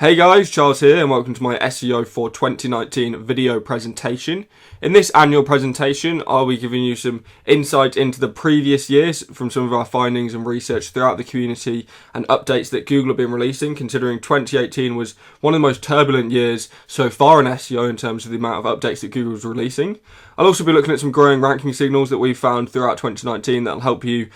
Hey guys, Charles here and welcome to my SEO for 2019 video presentation. In this annual presentation, I'll be giving you some insight into the previous years from some of our findings and research throughout the community and updates that Google have been releasing, considering 2018 was one of the most turbulent years so far in SEO in terms of the amount of updates that Google was releasing. I'll also be looking at some growing ranking signals that we've found throughout 2019 that'll help you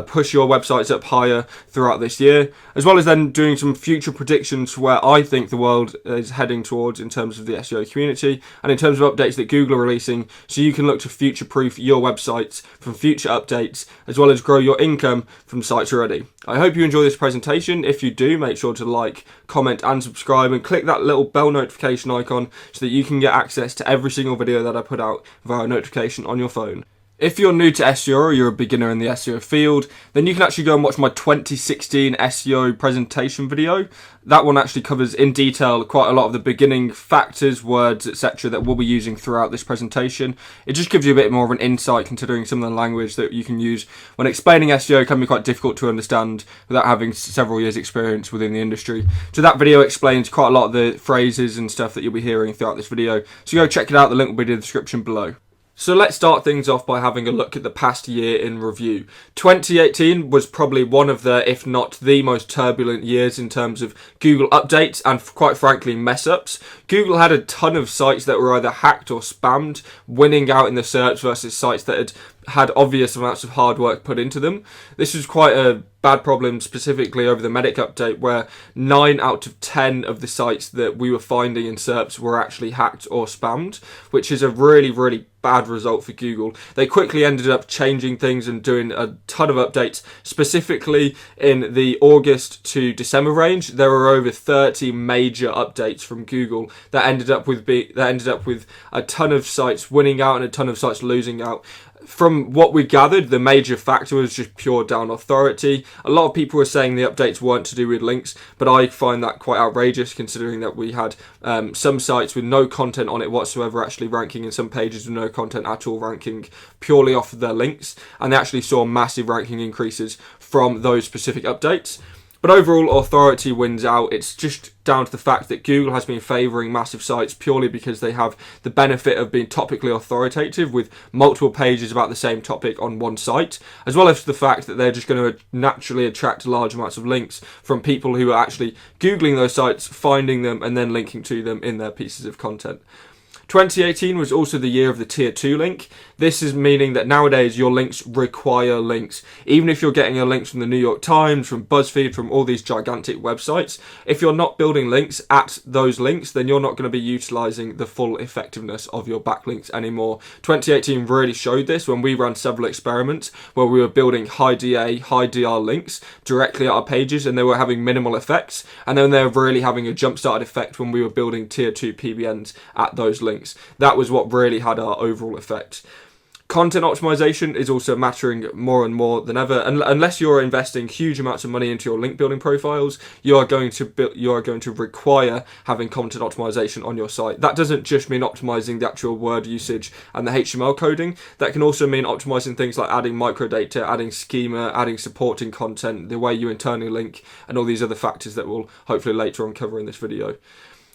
push your websites up higher throughout this year, as well as then doing some future predictions for where I think the world is heading towards in terms of the SEO community and in terms of updates that Google are releasing, so you can look to future-proof your websites from future updates, as well as grow your income from sites already. I hope you enjoy this presentation. If you do, make sure to like, comment and subscribe and click that little bell notification icon so that you can get access to every single video that I put out via notification on your phone. If you're new to SEO or you're a beginner in the SEO field, then you can actually go and watch my 2016 SEO presentation video. That one actually covers in detail quite a lot of the beginning factors, words, etc. that we'll be using throughout this presentation. It just gives you a bit more of an insight, considering some of the language that you can use when explaining SEO can be quite difficult to understand without having several years experience within the industry. So that video explains quite a lot of the phrases and stuff that you'll be hearing throughout this video. So go check it out, the link will be in the description below. So let's start things off by having a look at the past year in review. 2018 was probably one of the, if not the most turbulent years in terms of Google updates and quite frankly mess-ups. Google had a ton of sites that were either hacked or spammed, winning out in the search versus sites that had obvious amounts of hard work put into them. This was quite a bad problem, specifically over the Medic update, where 9 out of 10 of the sites that we were finding in SERPs were actually hacked or spammed, which is a really bad result for Google. They quickly ended up changing things and doing a ton of updates. Specifically in the August to December range, there were over 30 major updates from Google that ended up with a ton of sites winning out and a ton of sites losing out. From what we gathered, the major factor was just pure down authority. A lot of people were saying the updates weren't to do with links, but I find that quite outrageous, considering that we had some sites with no content on it whatsoever actually ranking, and some pages with no content at all ranking purely off of their links, and they actually saw massive ranking increases from those specific updates. But overall, authority wins out. It's just down to the fact that Google has been favouring massive sites purely because they have the benefit of being topically authoritative with multiple pages about the same topic on one site, as well as the fact that they're just going to naturally attract large amounts of links from people who are actually Googling those sites, finding them, and then linking to them in their pieces of content. 2018 was also the year of the Tier 2 link. This is meaning that nowadays your links require links. Even if you're getting your links from the New York Times, from BuzzFeed, from all these gigantic websites, if you're not building links at those links, then you're not going to be utilizing the full effectiveness of your backlinks anymore. 2018 really showed this when we ran several experiments where we were building high DA, high DR links directly at our pages, and they were having minimal effects. And then they were really having a jump-started effect when we were building Tier 2 PBNs at those links. That was what really had our overall effect. Content optimization is also mattering more and more than ever. And unless you're investing huge amounts of money into your link building profiles, you are going to require having content optimization on your site. That doesn't just mean optimizing the actual word usage and the HTML coding. That can also mean optimizing things like adding microdata, adding schema, adding supporting content, the way you internally link, and all these other factors that we'll hopefully later on cover in this video.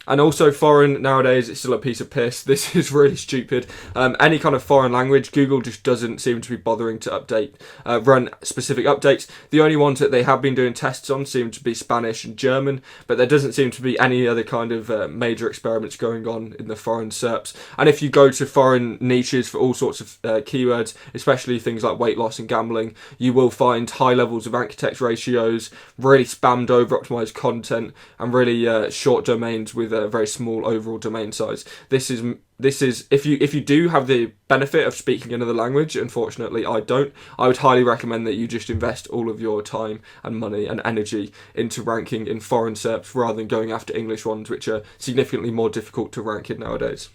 And also foreign, nowadays, it's still a piece of piss. This is really stupid. Any kind of foreign language, Google just doesn't seem to be bothering to run specific updates. The only ones that they have been doing tests on seem to be Spanish and German, but there doesn't seem to be any other kind of major experiments going on in the foreign SERPs. And if you go to foreign niches for all sorts of keywords, especially things like weight loss and gambling, you will find high levels of anchor text ratios, really spammed over optimized content, and really short domains with a very small overall domain size. This is if you do have the benefit of speaking another language, unfortunately I don't, I would highly recommend that you just invest all of your time and money and energy into ranking in foreign SERPs rather than going after English ones, which are significantly more difficult to rank in nowadays.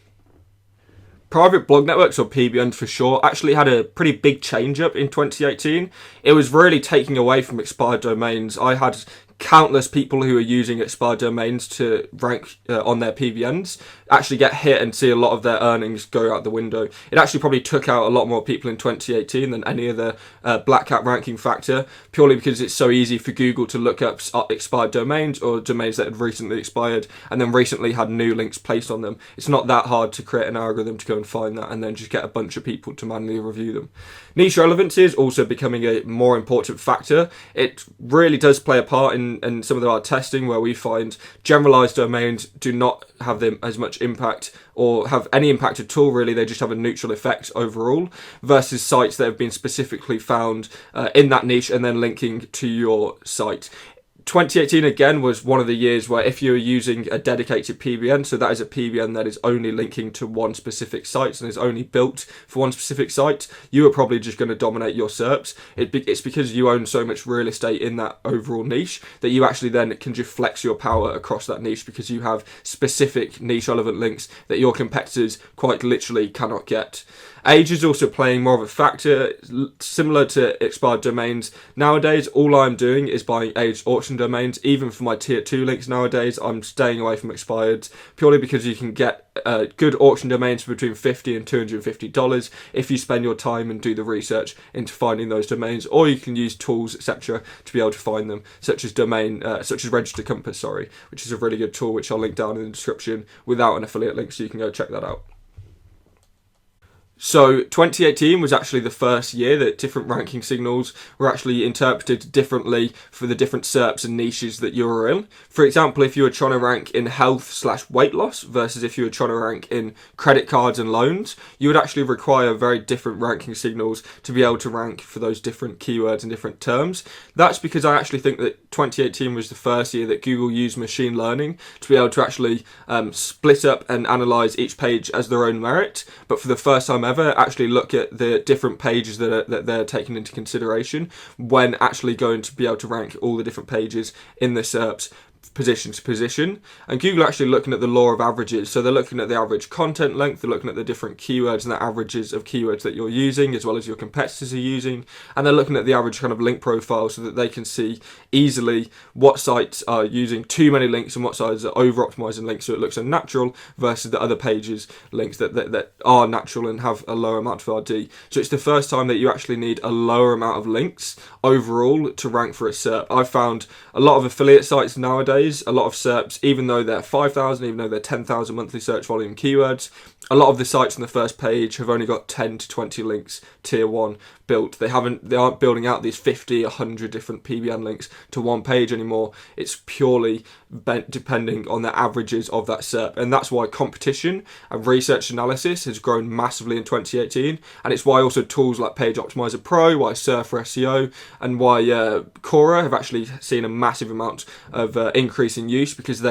Private blog networks, or PBNs for short, actually had a pretty big change up in 2018. It was really taking away from expired domains. I had countless people who are using expired domains to rank on their PBNs actually get hit and see a lot of their earnings go out the window. It actually probably took out a lot more people in 2018 than any other black hat ranking factor, purely because it's so easy for Google to look up expired domains or domains that had recently expired and then recently had new links placed on them. It's not that hard to create an algorithm to go and find that and then just get a bunch of people to manually review them. Niche relevancy is also becoming a more important factor. It really does play a part in some of our testing, where we find generalized domains do not have as much impact or have any impact at all, really. They just have a neutral effect overall, versus sites that have been specifically found in that niche and then linking to your site. 2018 again was one of the years where if you're using a dedicated PBN, so that is a PBN that is only linking to one specific site and is only built for one specific site, you are probably just going to dominate your SERPs. It's because you own so much real estate in that overall niche that you actually then can just flex your power across that niche, because you have specific niche relevant links that your competitors quite literally cannot get. Age is also playing more of a factor, similar to expired domains. Nowadays, all I'm doing is buying aged auction domains. Even for my tier 2 links nowadays, I'm staying away from expired, purely because you can get good auction domains for between $50 and $250 if you spend your time and do the research into finding those domains, or you can use tools, etc., to be able to find them, such as Register Compass, which is a really good tool, which I'll link down in the description without an affiliate link, so you can go check that out. So 2018 was actually the first year that different ranking signals were actually interpreted differently for the different SERPs and niches that you were in. For example, if you were trying to rank in health/weight loss versus if you were trying to rank in credit cards and loans, you would actually require very different ranking signals to be able to rank for those different keywords and different terms. That's because I actually think that 2018 was the first year that Google used machine learning to be able to actually split up and analyze each page as their own merit, but for the first time ever actually look at the different pages that they're taking into consideration when actually going to be able to rank all the different pages in the SERPs position to position. And Google are actually looking at the law of averages, so they're looking at the average content length, they're looking at the different keywords and the averages of keywords that you're using as well as your competitors are using, and they're looking at the average kind of link profile so that they can see easily what sites are using too many links and what sites are over optimizing links so it looks unnatural versus the other pages links that are natural and have a lower amount of RD. So it's the first time that you actually need a lower amount of links overall to rank for a SERP. I've found a lot of affiliate sites nowadays, a lot of SERPs, even though they're 5,000, even though they're 10,000 monthly search volume keywords, a lot of the sites on the first page have only got 10 to 20 links tier 1 built. They aren't building out these 50, 100 different PBN links to one page anymore. It's purely depending on the averages of that SERP, and that's why competition and research analysis has grown massively in 2018, and it's why also tools like Page Optimizer Pro, why SERP for SEO, and why Quora have actually seen a massive amount of increase in use, because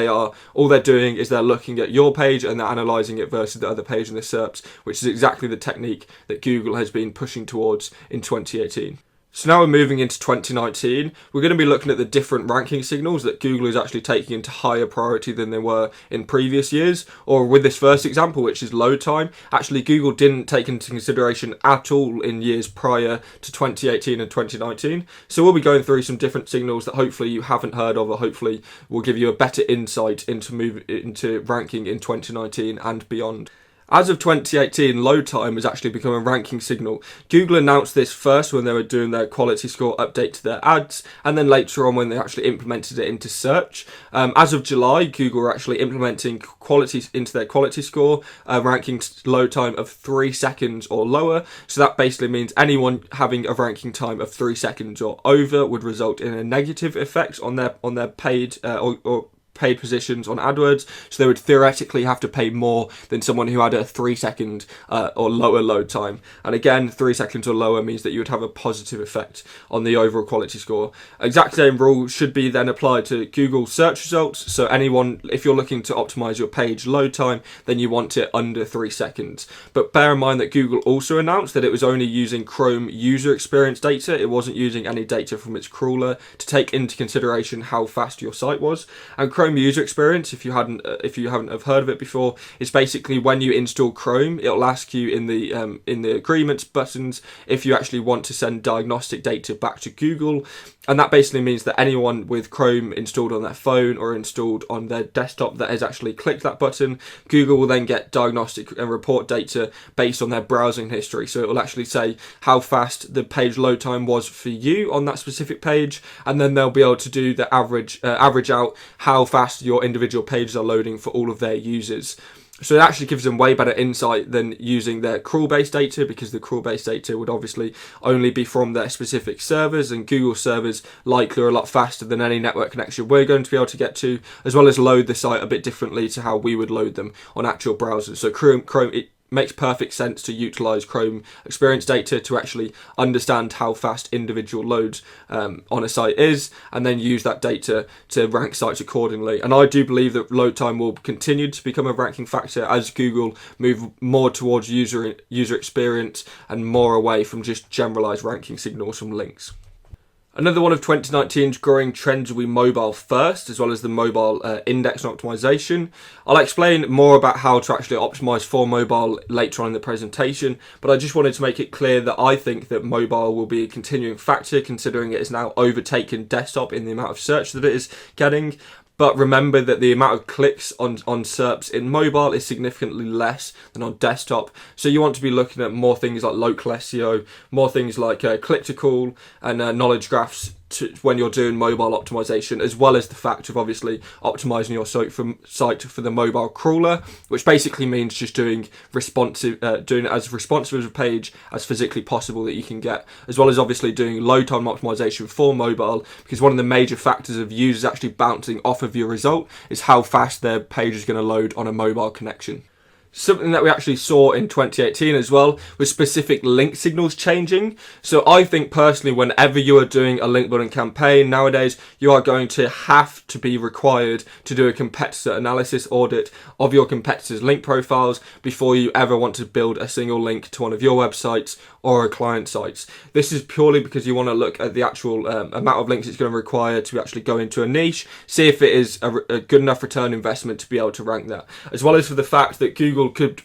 all they're doing is they're looking at your page and they're analysing it versus the other page in the SERPs, which is exactly the technique that Google has been pushing towards in 2018. So now we're moving into 2019, we're going to be looking at the different ranking signals that Google is actually taking into higher priority than they were in previous years, or with this first example, which is load time. Actually, Google didn't take into consideration at all in years prior to 2018 and 2019. So we'll be going through some different signals that hopefully you haven't heard of, or hopefully will give you a better insight into ranking in 2019 and beyond. As of 2018, load time has actually become a ranking signal. Google announced this first when they were doing their quality score update to their ads, and then later on when they actually implemented it into search. As of July, Google are actually implementing quality into their quality score, ranking load time of 3 seconds or lower. So that basically means anyone having a ranking time of 3 seconds or over would result in a negative effect on their paid or paid positions on AdWords, so they would theoretically have to pay more than someone who had a 3 second or lower load time. And again, 3 seconds or lower means that you would have a positive effect on the overall quality score. Exact same rule should be then applied to Google search results. So anyone, if you're looking to optimize your page load time, then you want it under 3 seconds. But bear in mind that Google also announced that it was only using Chrome user experience data. It wasn't using any data from its crawler to take into consideration how fast your site was. And Chrome Chrome user experience, if you haven't have heard of it before, is basically when you install Chrome, it'll ask you in the agreements buttons if you actually want to send diagnostic data back to Google. And that basically means that anyone with Chrome installed on their phone or installed on their desktop that has actually clicked that button, Google will then get diagnostic and report data based on their browsing history. So it will actually say how fast the page load time was for you on that specific page, and then they'll be able to do the average out how fast your individual pages are loading for all of their users. So it actually gives them way better insight than using their crawl-based data, because the crawl-based data would obviously only be from their specific servers, and Google servers likely are a lot faster than any network connection we're going to be able to get to, as well as load the site a bit differently to how we would load them on actual browsers. So Chrome it makes perfect sense to utilize Chrome experience data to actually understand how fast individual loads on a site is, and then use that data to rank sites accordingly. And I do believe that load time will continue to become a ranking factor as Google move more towards user experience and more away from just generalized ranking signals from links. Another one of 2019's growing trends will be mobile first, as well as the mobile index and optimization. I'll explain more about how to actually optimize for mobile later on in the presentation, but I just wanted to make it clear that I think that mobile will be a continuing factor, considering it has now overtaken desktop in the amount of search that it is getting. But remember that the amount of clicks on SERPs in mobile is significantly less than on desktop. So you want to be looking at more things like local SEO, more things like click-to-call and knowledge graphs when you're doing mobile optimization, as well as the fact of obviously optimizing your site for the mobile crawler, which basically means just doing it as responsive as a page as physically possible that you can get, as well as obviously doing load time optimization for mobile, because one of the major factors of users actually bouncing off of your result is how fast their page is going to load on a mobile connection. Something that we actually saw in 2018 as well was specific link signals changing. So I think personally, whenever you are doing a link building campaign nowadays, you are going to have to be required to do a competitor analysis audit of your competitors' link profiles before you ever want to build a single link to one of your websites or a client sites. This is purely because you want to look at the actual amount of links it's going to require to actually go into a niche, see if it is a good enough return investment to be able to rank that, as well as for the fact that Google could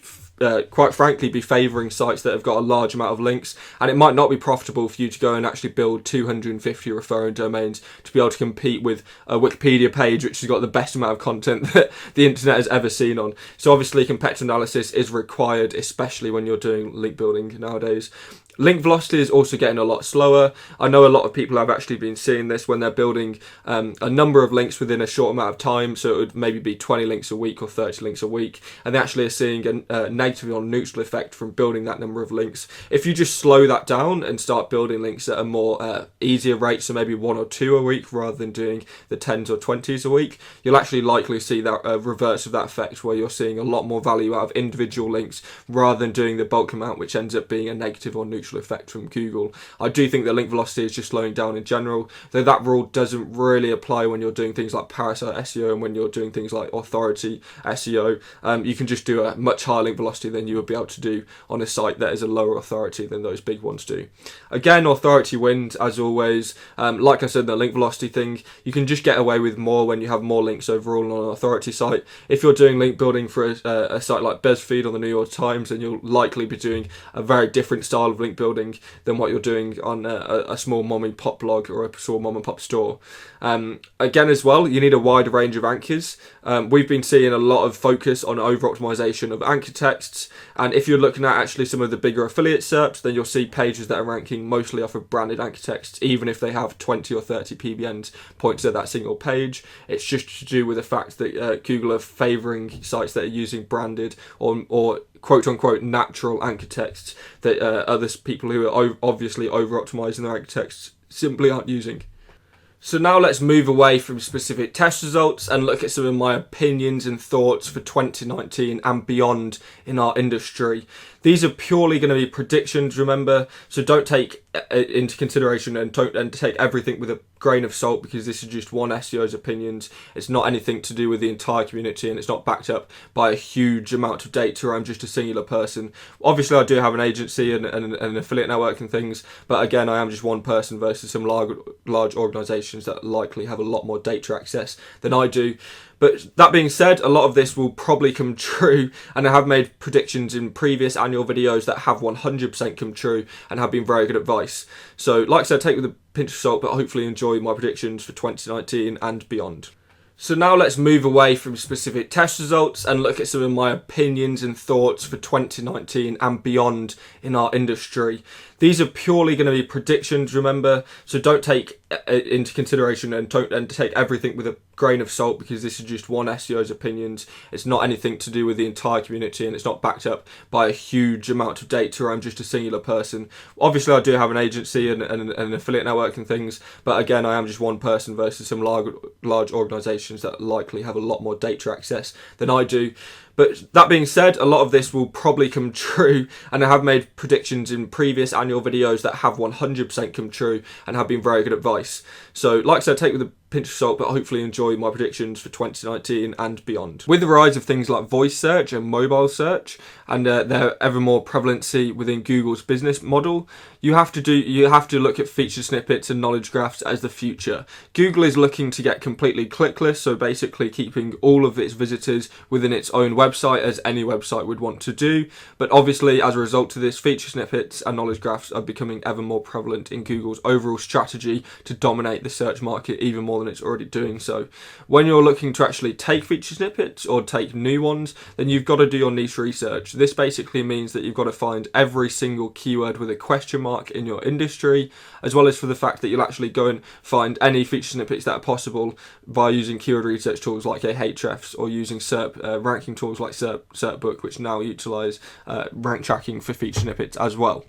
quite frankly be favouring sites that have got a large amount of links, and it might not be profitable for you to go and actually build 250 referring domains to be able to compete with a Wikipedia page which has got the best amount of content that the internet has ever seen on. So obviously competitor analysis is required, especially when you're doing link building nowadays. Link velocity is also getting a lot slower. I know a lot of people have actually been seeing this when they're building a number of links within a short amount of time. So it would maybe be 20 links a week or 30 links a week. And they actually are seeing a negative or neutral effect from building that number of links. If you just slow that down and start building links at a more easier rate, so maybe 1 or 2 a week rather than doing the 10s or 20s a week, you'll actually likely see that reverse of that effect, where you're seeing a lot more value out of individual links rather than doing the bulk amount, which ends up being a negative or neutral effect from Google. I do think that link velocity is just slowing down in general, though that rule doesn't really apply when you're doing things like parasite SEO and when you're doing things like authority SEO. You can just do a much higher link velocity than you would be able to do on a site that is a lower authority than those big ones do. Again, authority wins as always. Like I said, the link velocity thing, you can just get away with more when you have more links overall on an authority site. If you're doing link building for a site like BuzzFeed or the New York Times, then you'll likely be doing a very different style of link building than what you're doing on a small mom and pop blog or a small mom and pop store. Again as well, you need a wide range of anchors. We've been seeing a lot of focus on over optimization of anchor texts, and if you're looking at actually some of the bigger affiliate SERPs, then you'll see pages that are ranking mostly off of branded anchor texts, even if they have 20 or 30 PBNs pointed at that single page. It's just to do with the fact that Google are favouring sites that are using branded or quote-unquote natural anchor texts that other people who are obviously over-optimizing their anchor texts simply aren't using. So now let's move away from specific test results and look at some of my opinions and thoughts for 2019 and beyond in our industry. These are purely going to be predictions, remember, so don't take into consideration and take everything with a grain of salt, because this is just one SEO's opinions. It's not anything to do with the entire community, and it's not backed up by a huge amount of data, or I'm just a singular person. Obviously, I do have an agency and an affiliate network and things, but again, I am just one person versus some large organisations that likely have a lot more data access than I do. But that being said, a lot of this will probably come true, and I have made predictions in previous annual videos that have 100% come true and have been very good advice. So like I said, take it with a pinch of salt, but hopefully enjoy my predictions for 2019 and beyond. So now let's move away from specific test results and look at some of my opinions and thoughts for 2019 and beyond in our industry. These are purely going to be predictions, remember, so don't take into consideration and take everything with a grain of salt, because this is just one SEO's opinions. It's not anything to do with the entire community, and it's not backed up by a huge amount of data. I'm just a singular person. Obviously, I do have an agency and an affiliate network and things, but again, I am just one person versus some large organisations that likely have a lot more data access than I do. But that being said, a lot of this will probably come true, and I have made predictions in previous annual videos that have 100% come true and have been very good advice. So like I said, take it with a pinch of salt, but hopefully enjoy my predictions for 2019 and beyond. With the rise of things like voice search and mobile search, and their ever more prevalency within Google's business model, you have to look at feature snippets and knowledge graphs as the future. Google is looking to get completely clickless, so basically keeping all of its visitors within its own website, as any website would want to do. But obviously, as a result of this, feature snippets and knowledge graphs are becoming ever more prevalent in Google's overall strategy to dominate the search market even more than it's already doing so. When you're looking to actually take feature snippets or take new ones, then you've got to do your niche research. This basically means that you've got to find every single keyword with a question mark in your industry, as well as for the fact that you'll actually go and find any feature snippets that are possible by using keyword research tools like Ahrefs, or using SERP ranking tools like SERPbook, which now utilize rank tracking for feature snippets as well.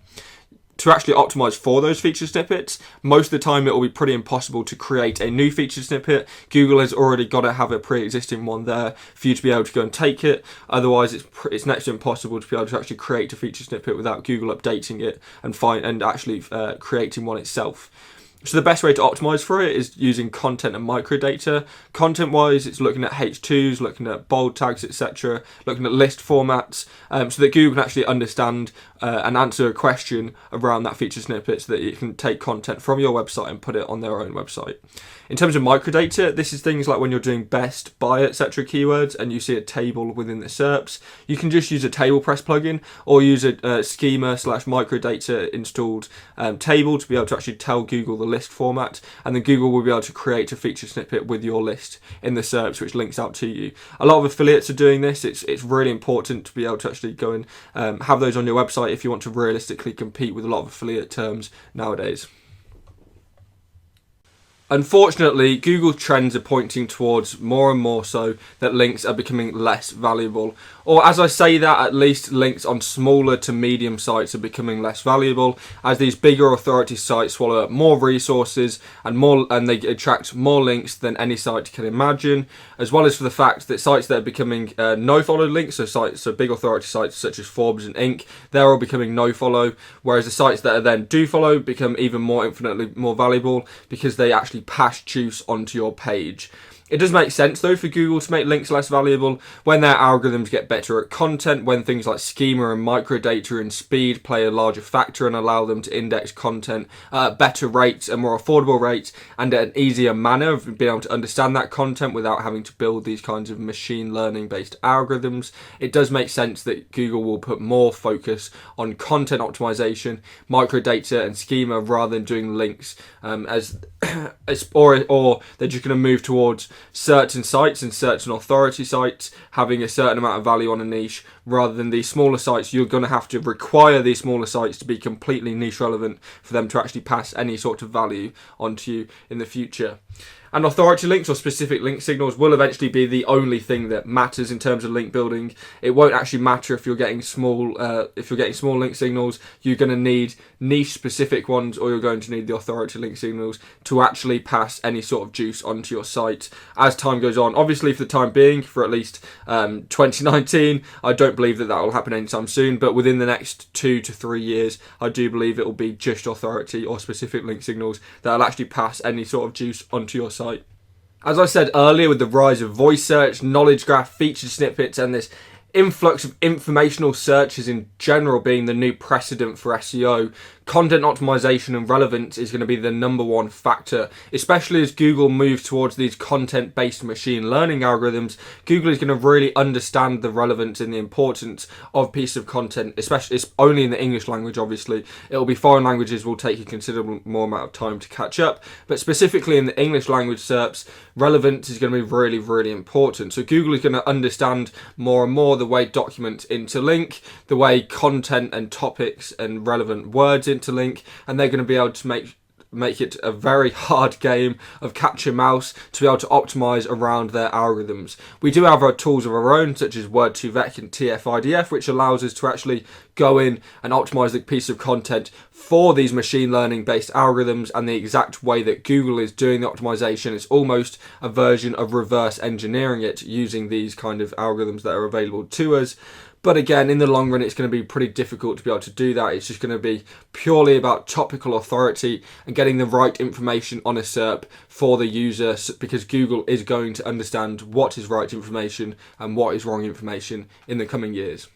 To actually optimize for those feature snippets, most of the time it will be pretty impossible to create a new feature snippet. Google has already got to have a pre-existing one there for you to be able to go and take it. Otherwise, it's next to impossible to be able to actually create a feature snippet without Google updating it and actually creating one itself. So the best way to optimize for it is using content and microdata. Content-wise, it's looking at H2s, looking at bold tags, etc., looking at list formats, so that Google can actually understand and answer a question around that feature snippet, so that it can take content from your website and put it on their own website. In terms of microdata, this is things like when you're doing best, buy, etc. keywords, and you see a table within the SERPs. You can just use a table press plugin, or use a schema/microdata installed table to be able to actually tell Google the list format, and then Google will be able to create a feature snippet with your list in the SERPs, which links out to you. A lot of affiliates are doing this. It's really important to be able to actually go and have those on your website if you want to realistically compete with a lot of affiliate terms nowadays. Unfortunately, Google trends are pointing towards more and more so that links are becoming less valuable. Or as I say that, at least links on smaller to medium sites are becoming less valuable, as these bigger authority sites swallow up more resources and they attract more links than any site can imagine, as well as for the fact that sites that are becoming no-follow links, so big authority sites such as Forbes and Inc., they're all becoming no-follow, whereas the sites that are then do-follow become even more infinitely more valuable because they actually pass juice onto your page. It does make sense though for Google to make links less valuable when their algorithms get better at content, when things like schema and microdata and speed play a larger factor and allow them to index content at better rates and more affordable rates, and an easier manner of being able to understand that content without having to build these kinds of machine learning based algorithms. It does make sense that Google will put more focus on content optimization, microdata and schema rather than doing links, or they're just going to move towards certain sites and certain authority sites having a certain amount of value on a niche, rather than these smaller sites. You're going to have to require these smaller sites to be completely niche relevant for them to actually pass any sort of value onto you in the future. And authority links or specific link signals will eventually be the only thing that matters in terms of link building. It won't actually matter if you're getting small link signals. You're going to need niche specific ones, or you're going to need the authority link signals to actually pass any sort of juice onto your site as time goes on. Obviously, for the time being, for at least 2019, I don't believe that will happen anytime soon, but within the next 2 to 3 years, I do believe it will be just authority or specific link signals that will actually pass any sort of juice onto your site. As I said earlier, with the rise of voice search, knowledge graph, featured snippets, and this influx of informational searches in general being the new precedent for SEO, content optimization and relevance is going to be the number one factor, especially as Google moves towards these content-based machine learning algorithms. Google is going to really understand the relevance and the importance of a piece of content, especially it's only in the English language, obviously. It will be foreign languages will take a considerable more amount of time to catch up, but specifically in the English language SERPs, relevance is going to be really, really important. So Google is going to understand more and more the way documents interlink, the way content and topics and relevant words interlink, and they're going to be able to make it a very hard game of catch a mouse to be able to optimize around their algorithms. We do have our tools of our own, such as Word2Vec and TF-IDF, which allows us to actually go in and optimize the piece of content for these machine learning based algorithms, and the exact way that Google is doing the optimization is almost a version of reverse engineering it using these kind of algorithms that are available to us. But again, in the long run, it's going to be pretty difficult to be able to do that. It's just going to be purely about topical authority and getting the right information on a SERP for the user, because Google is going to understand what is right information and what is wrong information in the coming years.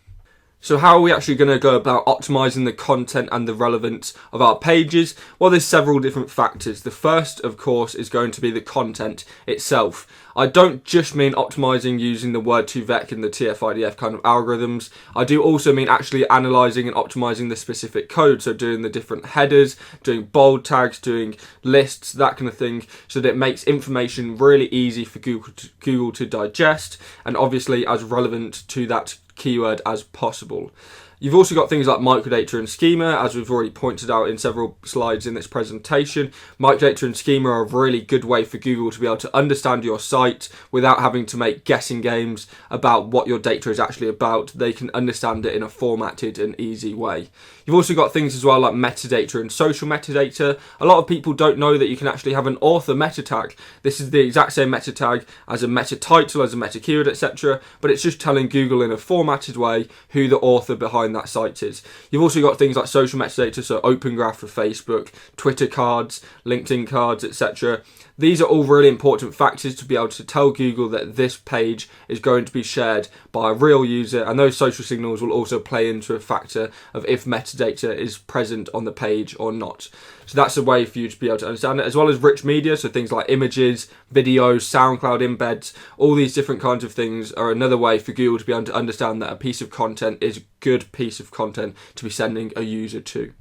So how are we actually going to go about optimizing the content and the relevance of our pages? Well, there's several different factors. The first, of course, is going to be the content itself. I don't just mean optimizing using the Word2Vec and the TF-IDF kind of algorithms. I do also mean actually analyzing and optimizing the specific code. So doing the different headers, doing bold tags, doing lists, that kind of thing, so that it makes information really easy for Google to digest, and obviously as relevant to that keyword as possible. You've also got things like microdata and schema, as we've already pointed out in several slides in this presentation. Microdata and schema are a really good way for Google to be able to understand your site without having to make guessing games about what your data is actually about. They can understand it in a formatted and easy way. You've also got things as well like metadata and social metadata. A lot of people don't know that you can actually have an author meta tag. This is the exact same meta tag as a meta title, as a meta keyword, etc. But it's just telling Google in a formatted way who the author behind that site is. You've also got things like social metadata, so Open Graph for Facebook, Twitter cards, LinkedIn cards, etc. These are all really important factors to be able to tell Google that this page is going to be shared by a real user, and those social signals will also play into a factor of if metadata is present on the page or not. So that's a way for you to be able to understand it, as well as rich media, so things like images, videos, SoundCloud embeds, all these different kinds of things are another way for Google to be able to understand that a piece of content is a good piece of content to be sending a user to.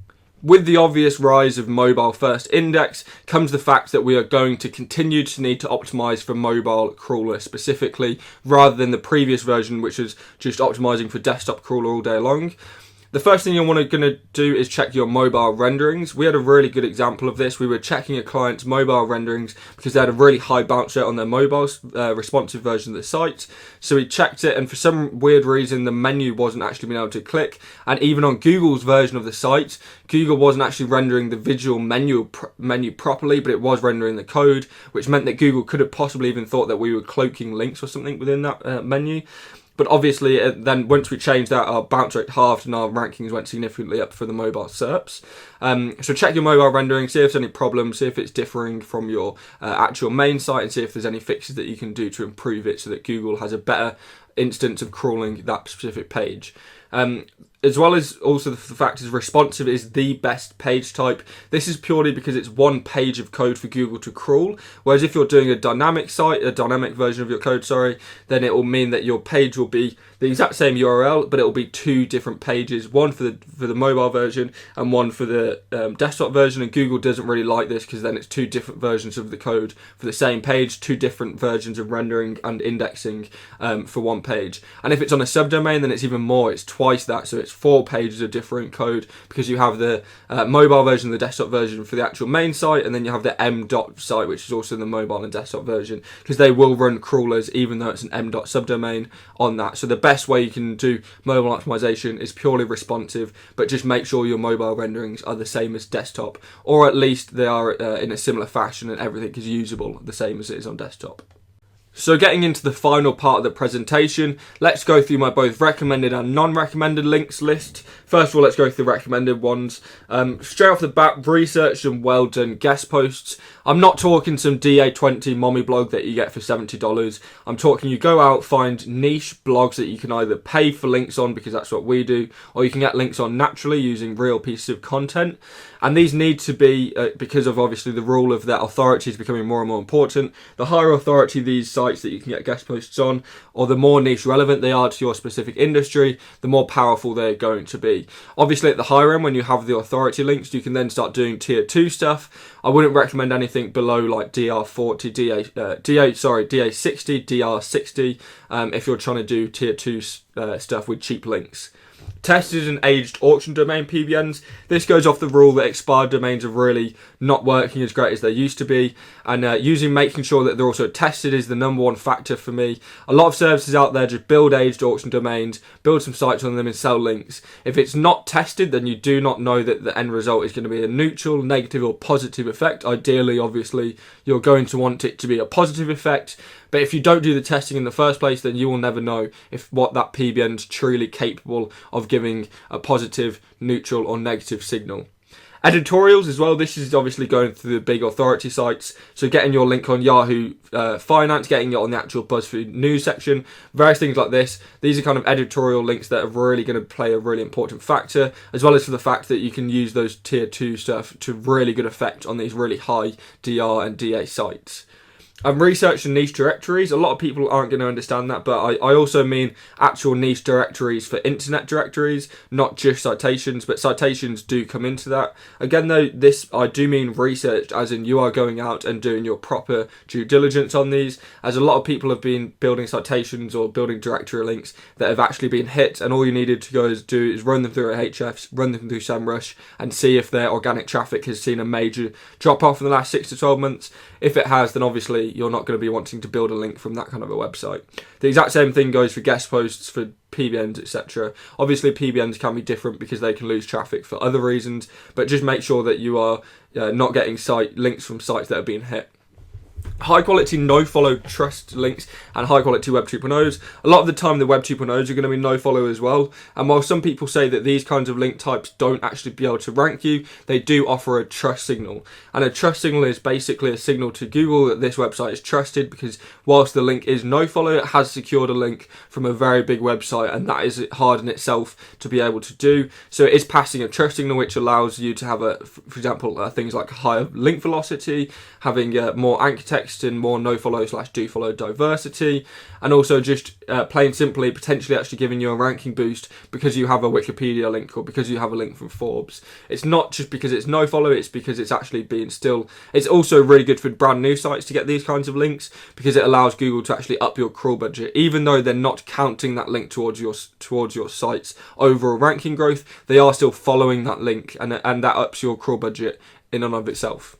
With the obvious rise of mobile first index comes the fact that we are going to continue to need to optimize for mobile crawler specifically, rather than the previous version, which was just optimizing for desktop crawler all day long. The first thing you're going to do is check your mobile renderings. We had a really good example of this. We were checking a client's mobile renderings because they had a really high bounce rate on their mobile responsive version of the site. So we checked it, and for some weird reason the menu wasn't actually being able to click, and even on Google's version of the site, Google wasn't actually rendering the visual menu properly, but it was rendering the code, which meant that Google could have possibly even thought that we were cloaking links or something within that menu. But obviously, then once we changed that, our bounce rate halved and our rankings went significantly up for the mobile SERPs. So check your mobile rendering, see if there's any problems, see if it's differing from your actual main site, and see if there's any fixes that you can do to improve it so that Google has a better instance of crawling that specific page. As well as also the fact is responsive is the best page type. This is purely because it's one page of code for Google to crawl, whereas if you're doing a dynamic site, a dynamic version of your code, then it will mean that your page will be the exact same URL, but it will be two different pages, one for the mobile version and one for the desktop version, and Google doesn't really like this because then it's two different versions of the code for the same page, two different versions of rendering and indexing for one page. And if it's on a subdomain, then it's even more, it's twice that, so it's 4 pages of different code, because you have the mobile version, the desktop version for the actual main site, and then you have the m.dot site, which is also the mobile and desktop version, because they will run crawlers even though it's an m.dot subdomain on that. So the best way you can do mobile optimization is purely responsive, but just make sure your mobile renderings are the same as desktop, or at least they are in a similar fashion and everything is usable the same as it is on desktop. So getting into the final part of the presentation, let's go through my both recommended and non-recommended links list. First of all, let's go through the recommended ones. Straight off the bat, researched and well done guest posts. I'm not talking some DA20 mommy blog that you get for $70. I'm talking you go out, find niche blogs that you can either pay for links on, because that's what we do, or you can get links on naturally using real pieces of content. And these need to be, because of obviously the rule of that authority is becoming more and more important, the higher authority these sites that you can get guest posts on, or the more niche relevant they are to your specific industry, the more powerful they're going to be. Obviously at the higher end, when you have the authority links, you can then start doing tier 2 stuff. I wouldn't recommend anything below like DR40, DA60, DR60 if you're trying to do tier 2 stuff with cheap links. Tested and aged auction domain PBNs. This goes off the rule that expired domains are really not working as great as they used to be, and making sure that they're also tested is the number one factor for me. A lot of services out there just build aged auction domains, build some sites on them and sell links. If it's not tested, then you do not know that the end result is going to be a neutral, negative or positive effect. Ideally, obviously, you're going to want it to be a positive effect. But if you don't do the testing in the first place, then you will never know if what that PBN is truly capable of giving a positive, neutral or negative signal. Editorials as well, this is obviously going through the big authority sites, so getting your link on Yahoo Finance, getting it on the actual BuzzFeed news section, various things like this. These are kind of editorial links that are really going to play a really important factor, as well as for the fact that you can use those tier 2 stuff to really good effect on these really high DR and DA sites. I've researched the niche directories. A lot of people aren't going to understand that, but I also mean actual niche directories for internet directories, not just citations, but citations do come into that. Again though, this I do mean researched, as in you are going out and doing your proper due diligence on these, as a lot of people have been building citations or building directory links that have actually been hit, and all you needed to go is run them through Ahrefs, run them through SEMrush, and see if their organic traffic has seen a major drop off in the last 6 to 12 months. If it has, then obviously you're not going to be wanting to build a link from that kind of a website. The exact same thing goes for guest posts, for PBNs, etc. Obviously PBNs can be different because they can lose traffic for other reasons, but just make sure that you are not getting links from sites that are being hit. High quality no follow trust links and high quality Web 2.0s. A lot of the time the Web 2.0s are going to be no follow as well, and while some people say that these kinds of link types don't actually be able to rank you, they do offer a trust signal, and a trust signal is basically a signal to Google that this website is trusted, because whilst the link is no follow, it has secured a link from a very big website, and that is hard in itself to be able to do. So it is passing a trust signal which allows you to have for example things like higher link velocity, having more anchor text and more no follow / do follow diversity, and also just plain simply potentially actually giving you a ranking boost because you have a Wikipedia link or because you have a link from Forbes. It's not just because it's no follow, it's because it's actually being it's also really good for brand new sites to get these kinds of links, because it allows Google to actually up your crawl budget. Even though they're not counting that link towards your site's overall ranking growth, they are still following that link, and that ups your crawl budget in and of itself.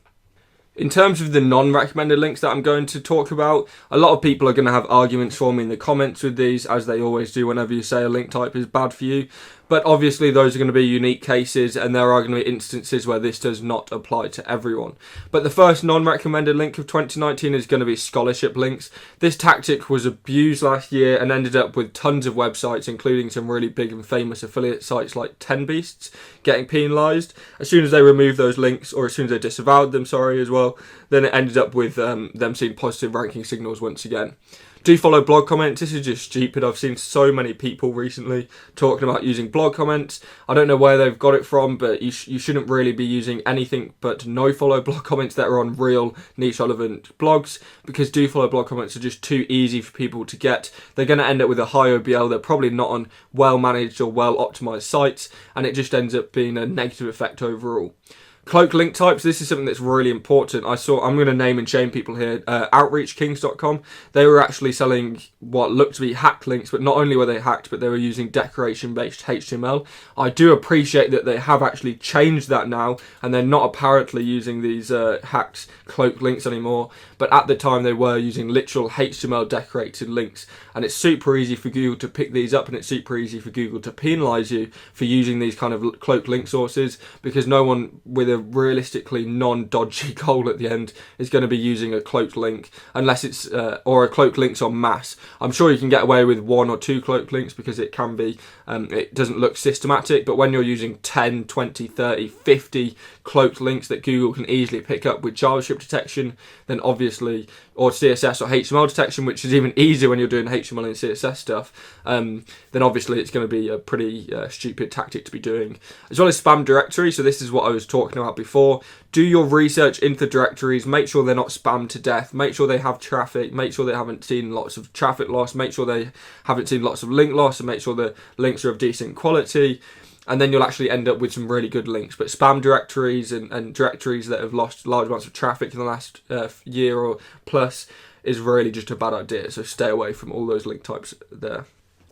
In terms of the non-recommended links that I'm going to talk about, a lot of people are going to have arguments for me in the comments with these, as they always do whenever you say a link type is bad for you. But obviously those are going to be unique cases, and there are going to be instances where this does not apply to everyone. But the first non-recommended link of 2019 is going to be scholarship links. This tactic was abused last year and ended up with tons of websites, including some really big and famous affiliate sites like 10 Beasts, getting penalised. As soon as they removed those links, or as soon as they disavowed them, as well, then it ended up with them seeing positive ranking signals once again. Do follow blog comments. This is just stupid. I've seen so many people recently talking about using blog comments. I don't know where they've got it from, but you shouldn't really be using anything but no follow blog comments that are on real niche relevant blogs, because do follow blog comments are just too easy for people to get. They're going to end up with a high OBL. They're probably not on well managed or well optimized sites, and it just ends up being a negative effect overall. Cloak link types, this is something that's really important. I'm going to name and shame people here. OutreachKings.com, they were actually selling what looked to be hacked links, but not only were they hacked, but they were using decoration-based HTML. I do appreciate that they have actually changed that now, and they're not apparently using these hacked cloak links anymore, but at the time they were using literal HTML decorated links, and it's super easy for Google to pick these up, and it's super easy for Google to penalise you for using these kind of cloak link sources, because no one with a the realistically non-dodgy goal at the end is going to be using a cloaked link, unless it's or a cloaked links en masse. I'm sure you can get away with 1 or 2 cloaked links because it can be, it doesn't look systematic, but when you're using 10, 20, 30, 50 cloaked links that Google can easily pick up with JavaScript detection, then obviously, or CSS or HTML detection, which is even easier when you're doing HTML and CSS stuff, then obviously it's going to be a pretty stupid tactic to be doing. As well as spam directory, so this is what I was talking about before. Do your research into the directories, make sure they're not spammed to death, make sure they have traffic, make sure they haven't seen lots of traffic loss, make sure they haven't seen lots of link loss, and make sure the links are of decent quality. And then you'll actually end up with some really good links. But spam directories and directories that have lost large amounts of traffic in the last year or plus is really just a bad idea. So stay away from all those link types there.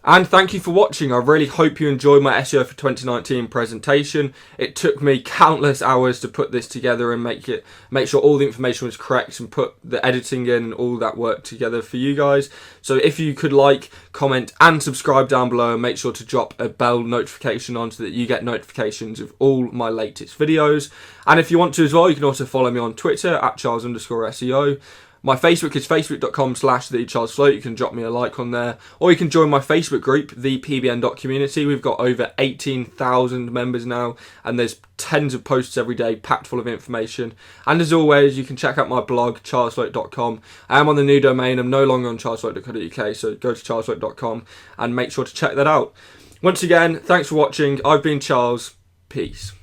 And thank you for watching. I really hope you enjoyed my SEO for 2019 presentation. It took me countless hours to put this together and make sure all the information was correct and put the editing in and all that work together for you guys. So if you could like, comment and subscribe down below, and make sure to drop a bell notification on so that you get notifications of all my latest videos. And if you want to as well, you can also follow me on Twitter at Charles_SEO. My Facebook is facebook.com/TheCharlesFloat. You can drop me a like on there. Or you can join my Facebook group, the PBN.community. We've got over 18,000 members now, and there's tens of posts every day packed full of information. And as always, you can check out my blog, charlesfloat.com. I am on the new domain. I'm no longer on charlesfloat.co.uk, so go to charlesfloat.com and make sure to check that out. Once again, thanks for watching. I've been Charles. Peace.